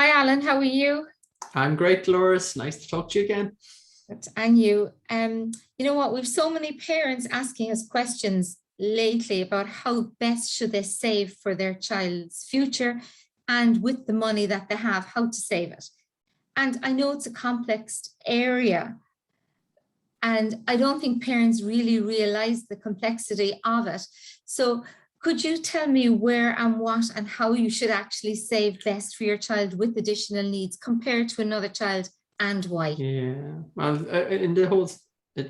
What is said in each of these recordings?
Hi, Alan. How are you? I'm great, Dolores. Nice to talk to you again. And you. You know what? We've so many parents asking us questions lately about how best should they save for their child's future and with the money that they have, how to save it. And I know it's a complex area, and I don't think parents really realize the complexity of it. So could you tell me where and what and how you should actually save best for your child with additional needs compared to another child, and why? Yeah, well, in the whole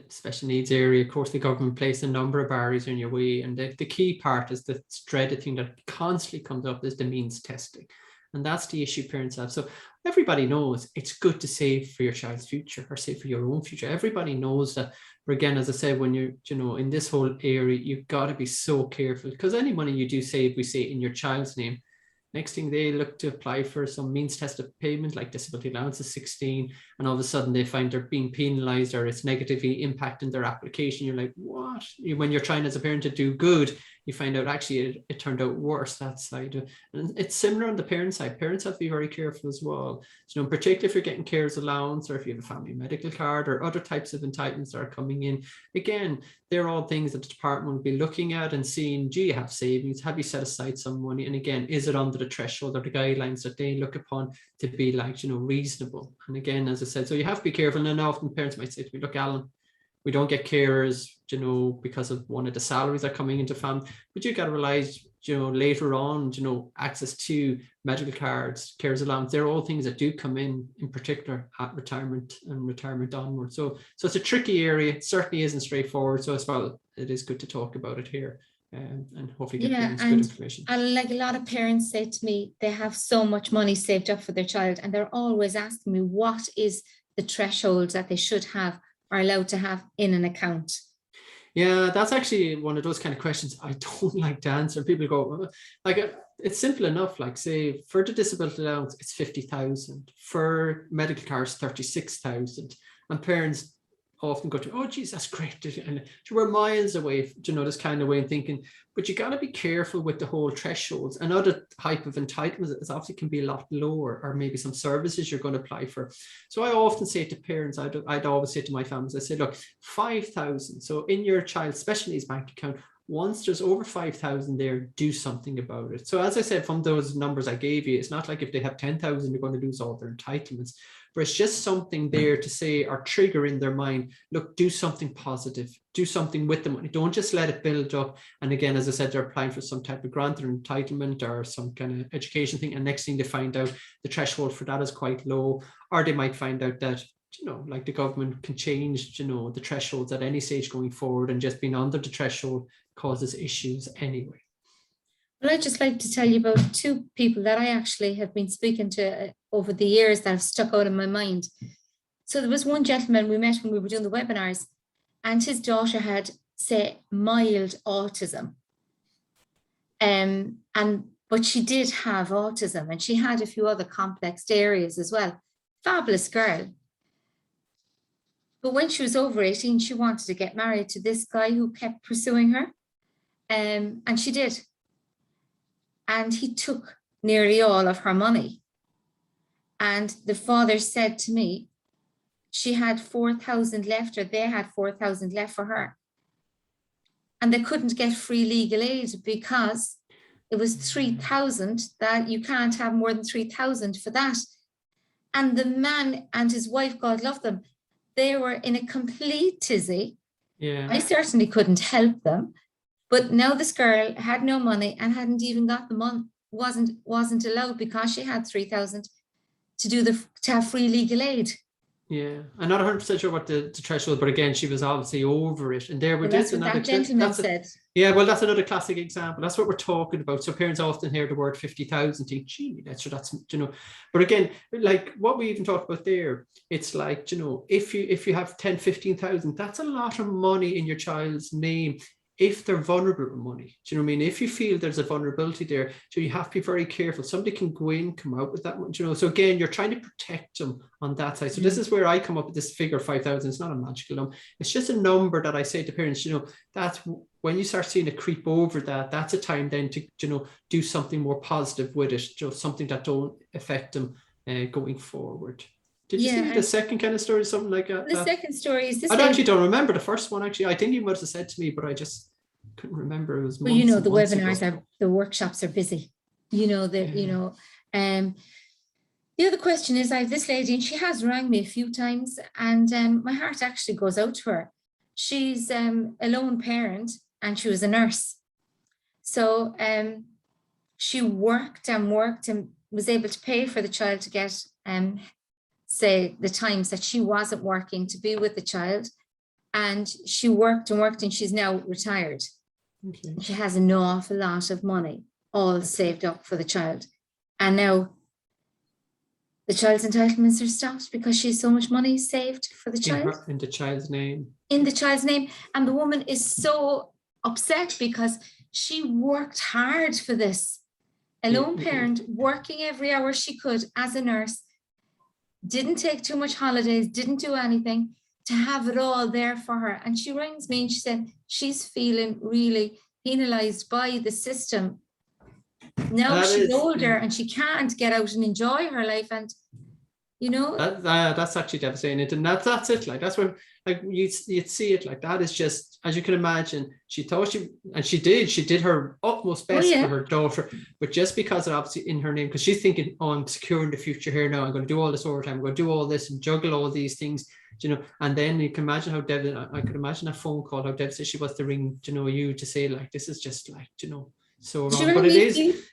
special needs area, of course, the government placed a number of barriers in your way. And the key part is the dreaded thing that constantly comes up is the means testing. And that's the issue parents have. So everybody knows it's good to save for your child's future or save for your own future. Everybody knows that. But again, as I said, when you're, in this whole area, you've got to be so careful because any money you do save, we say in your child's name. Next thing they look to apply for some means tested payment like disability allowance is 16, and all of a sudden they find they're being penalized or it's negatively impacting their application. You're like, what? When you're trying as a parent to do good, you find out actually it turned out worse that side. And it's similar on the parent side. Parents have to be very careful as well. So in particular, if you're getting carers allowance or if you have a family medical card or other types of entitlements that are coming in, again, they're all things that the department will be looking at and seeing, do you have savings? Have you set aside some money? And again, is it under the threshold or the guidelines that they look upon to be like, reasonable? And again, as I said, so you have to be careful. And often parents might say to me, look, Alan, we don't get carers, because of one of the salaries that are coming into family, but you got to realize, later on, access to medical cards, carers allowance, they're all things that do come in particular at retirement and retirement onward. So it's a tricky area. It certainly isn't straightforward. So as well, it is good to talk about it here and hopefully get parents good information. And like a lot of parents say to me, they have so much money saved up for their child, and they're always asking me, what is the threshold that they should have are allowed to have in an account? Yeah, that's actually one of those kind of questions I don't like to answer. People go, it's simple enough. Like, say, for the disability allowance, it's 50,000. For medical cars, 36,000. And parents often go to, oh, geez, that's great. And we're miles away, this kind of way and thinking, but you got to be careful with the whole thresholds. Another type of entitlements is obviously can be a lot lower, or maybe some services you're going to apply for. So I often say to parents, I'd always say to my families, I say, look, 5,000. So in your child's special needs bank account, once there's over 5,000 there, do something about it. So as I said, from those numbers I gave you, it's not like if they have 10,000, they're going to lose all their entitlements, but it's just something there to say or trigger in their mind, look, do something positive, do something with the money. Don't just let it build up. And again, as I said, they're applying for some type of grant or entitlement or some kind of education thing. And next thing they find out the threshold for that is quite low, or they might find out that like the government can change, the thresholds at any stage going forward, and just being under the threshold causes issues anyway. Well, I'd just like to tell you about two people that I actually have been speaking to over the years that have stuck out in my mind. So there was one gentleman we met when we were doing the webinars, and his daughter had, say, mild autism. But she did have autism, and she had a few other complex areas as well. Fabulous girl. But when she was over 18, she wanted to get married to this guy who kept pursuing her. And she did. And he took nearly all of her money. And the father said to me, she had 4,000 left, or they had 4,000 left for her. And they couldn't get free legal aid because it was 3,000, that you can't have more than 3,000 for that. And the man and his wife, God love them, they were in a complete tizzy. Yeah. I certainly couldn't help them. But now this girl had no money and hadn't even got the money, wasn't allowed because she had 3,000 to have free legal aid. Yeah, I'm not 100% sure what the threshold, but again, she was obviously over it. And there we That's what that gentleman said. Yeah, well, that's another classic example. That's what we're talking about. So parents often hear the word 50,000, think, gee, that's But again, like what we even talked about there, it's like, if you have 10, 15,000, that's a lot of money in your child's name. If they're vulnerable with money, do you know what I mean? If you feel there's a vulnerability there, so you have to be very careful. Somebody can go in, come out with that one, So again, you're trying to protect them on that side. So this is where I come up with this figure 5,000. It's not a magical number. It's just a number that I say to parents, that's when you start seeing it creep over that, that's a time then to, do something more positive with it, something that don't affect them going forward. Did you Yeah, see the second kind of story, something like that? the second story is this. I actually don't remember the first one. Actually, I think you must have said to me, but I just couldn't remember. It was months. Well, you know, and the months webinars ago. the workshops are busy. You know that. Yeah. You know, the other question is, I have this lady, and she has rang me a few times, and my heart actually goes out to her. She's a lone parent, and she was a nurse. So she worked and was able to pay for the child to get, say, the times that she wasn't working to be with the child. And she worked and worked, and she's now retired. Okay. She has an awful lot of money, all saved up for the child. And now the child's entitlements are stopped because she has so much money saved for the child. In the child's name. In the child's name. And the woman is so upset because she worked hard for this. A lone parent working every hour she could as a nurse, didn't take too much holidays, didn't do anything, to have it all there for her. And she rings me and she said she's feeling really penalized by the system. Now she's older and she can't get out and enjoy her life. And you know, that's actually devastating. And that's it. Like, that's when, like, you'd see it, like, that is just, as you can imagine, she thought she did her utmost best for her daughter, but just because it's obviously in her name, because she's thinking, oh, I'm securing the future here now, I'm going to do all this overtime, I'm going to do all this and juggle all these things, you know. And then you can imagine how I could imagine a phone call, how devastated she was to ring, you know, you to say, like, this is just, like, you know, so wrong. But it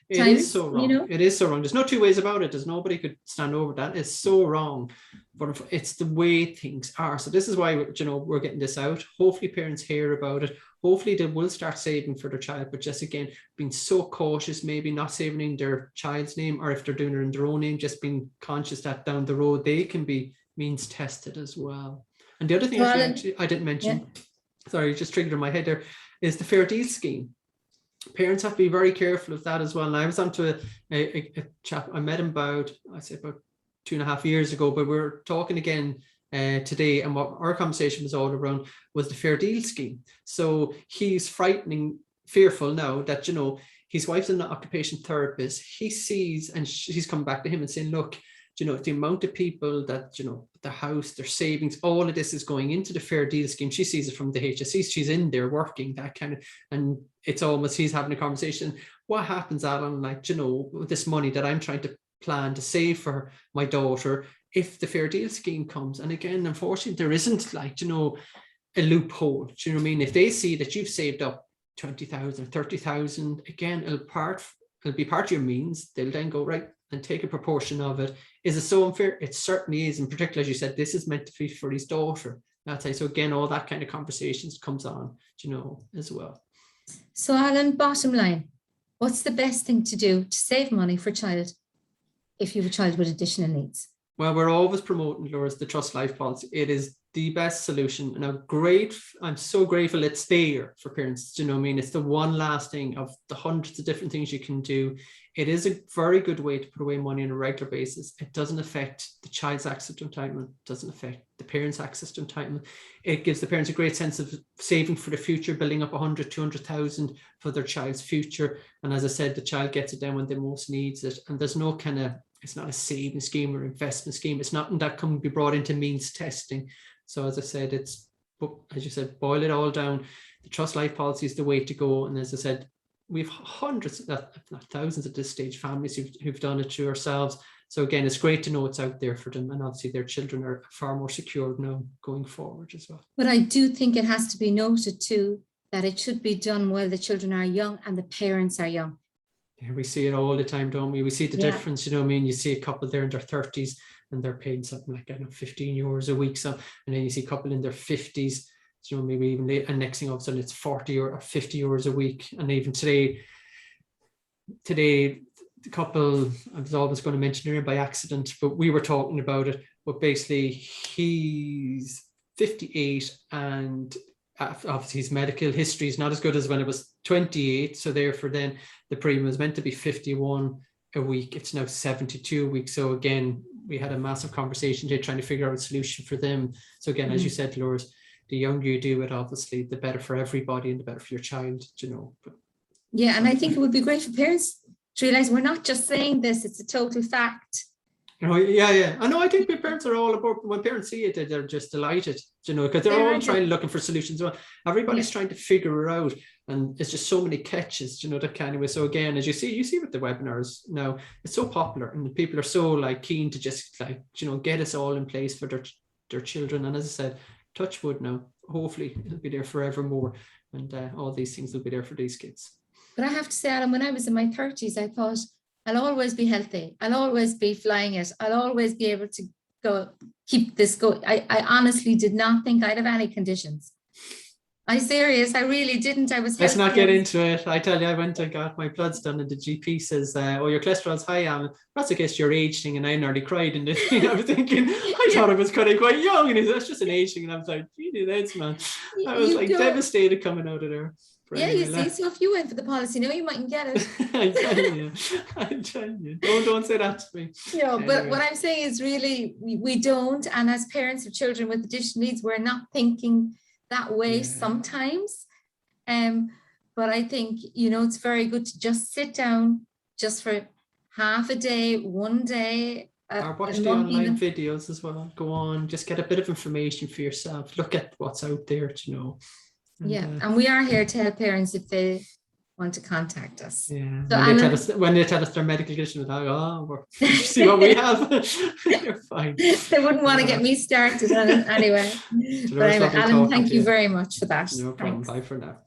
is so wrong. You know? It is so wrong. There's no two ways about it. There's nobody could stand over that. It's so wrong, but it's the way things are. So this is why, you know, we're getting this out. Hopefully parents hear about it. Hopefully they will start saving for their child, but just, again, being so cautious, maybe not saving in their child's name, or if they're doing it in their own name, just being conscious that down the road they can be means tested as well. And the other thing actually I didn't mention, sorry, just triggered in my head there, is the Fair Deal scheme. Parents have to be very careful of that as well. And I was onto a chap, I met him about 2.5 years ago, but we're talking again today, and what our conversation was all around was the Fair Deal scheme. So he's fearful now that, you know, his wife's an occupational therapist. He sees, and she's come back to him and saying, look, you know, the amount of people that, you know, the house, their savings, all of this is going into the Fair Deal scheme. She sees it from the HSE. She's in there working, that kind of, and it's almost, he's having a conversation. What happens, Alan, like, you know, with this money that I'm trying to plan to save for my daughter, if the Fair Deal scheme comes? And again, unfortunately, there isn't, like, you know, a loophole. Do you know what I mean? If they see that you've saved up 20,000 or 30,000, again, it'll be part of your means. They'll then go, right, and take a proportion of it. Is it so unfair? It certainly is. And particularly, as you said, this is meant to be for his daughter. That's it. So again, all that kind of conversations comes on, you know, as well. So Alan, bottom line, what's the best thing to do to save money for a child if you have a child with additional needs? Well, we're always promoting, Laura's, the Trust Life policy. It is the best solution. And I'm so grateful it's there for parents. Do you know what I mean? It's the one last thing of the hundreds of different things you can do. It is a very good way to put away money on a regular basis. It doesn't affect the child's access to entitlement, doesn't affect the parents' access to entitlement. It gives the parents a great sense of saving for the future, building up 100, 200,000 for their child's future. And as I said, the child gets it then when they most needs it. And there's no kind of, it's not a saving scheme or investment scheme. It's nothing that can be brought into means testing. So as I said, it's, as you said, boil it all down. The Trust Life policy is the way to go. And as I said, we've hundreds, if not thousands at this stage, families who've done it to ourselves. So again, it's great to know it's out there for them. And obviously their children are far more secure now going forward as well. But I do think it has to be noted too, that it should be done while the children are young and the parents are young. Yeah, we see it all the time, don't we? We see the difference, you know what I mean? You see a couple there in their 30s and they're paying something like, I don't know, 15 euros a week. So, and then you see a couple in their 50s, you know, maybe even late, and next thing all of a sudden it's 40 or 50 euros a week. And even today, the couple, I was always going to mention it by accident, but we were talking about it, but basically he's 58 and obviously his medical history is not as good as when it was 28. So therefore then the premium was meant to be 51 a week. It's now 72 a week. So again, we had a massive conversation here trying to figure out a solution for them. So again, as you said, Laura, the younger you do it, obviously, the better for everybody and the better for your child, you know. But, yeah, and I think it would be great for parents to realize we're not just saying this, it's a total fact. Oh, yeah. I know. I think my parents are all about, when parents see it, they're just delighted, because they're all looking for solutions. Well, everybody's trying to figure it out, and it's just so many catches, that kind of way. So again, as you see with the webinars now, it's so popular, and people are so like keen to just get us all in place for their children. And as I said, touch wood now, hopefully it'll be there forevermore, and all these things will be there for these kids. But I have to say, Alan, when I was in my 30s, I thought, I'll always be healthy. I'll always be flying it. I'll always be able to keep this going. I honestly did not think I'd have any conditions. I'm serious. I really didn't. I was. Let's not get into it. I tell you, I went and got my bloods done, and the GP says, "Oh, your cholesterol's high, Alan. That's against your age thing." And I nearly cried. And I was thinking, I thought I was kind of quite young, and he said, "That's just an age thing." And I was like, "Gee, that's man." I was like devastated coming out of there. Yeah, you see, so if you went for the policy now, you mightn't get it. I'm telling you. Don't say that to me. Yeah, anyway. But what I'm saying is really, we don't. And as parents of children with additional needs, we're not thinking that way sometimes. But I think, it's very good to just sit down just for half a day, one day. Or watch the online videos as well. Go on, just get a bit of information for yourself. Look at what's out there, And we are here to help parents if they want to contact us. Yeah. So when they tell us their medical condition, see what we have. You're fine. They wouldn't want to get me started anyway. But anyway, Alan, thank you very much for that. No problem. Thanks. Bye for now.